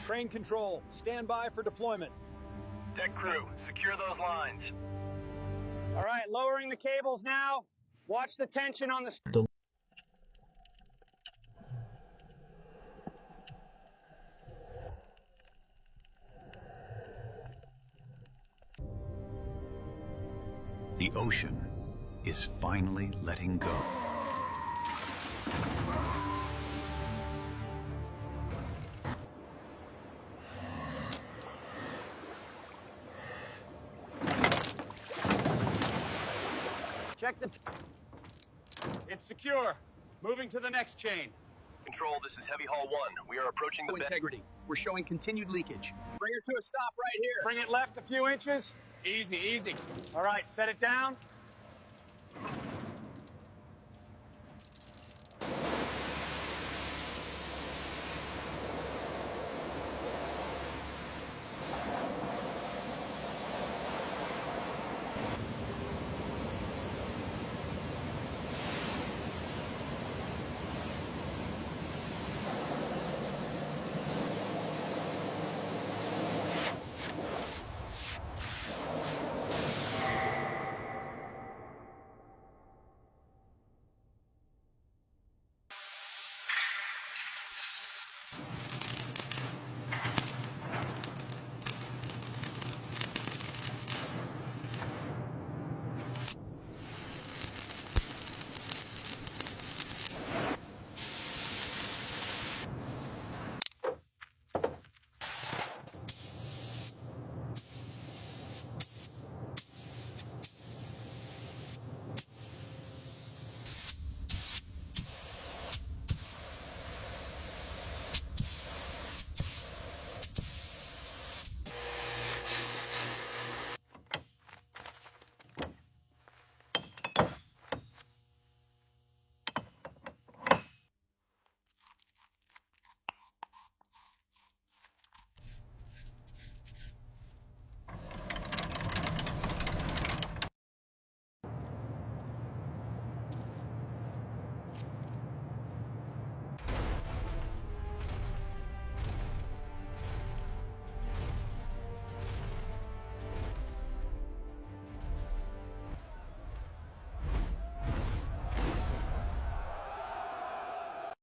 Crane control, stand by for deployment. Deck crew, secure those lines. All right, lowering the cables now. Watch the tension on the... The ocean is finally letting go. Check the... It's secure. Moving to the next chain. Control, this is Heavy Haul 1. We are approaching the... Integrity. We're showing continued leakage. Bring her to a stop right here. Bring it left a few inches. Easy, easy. All right, set it down.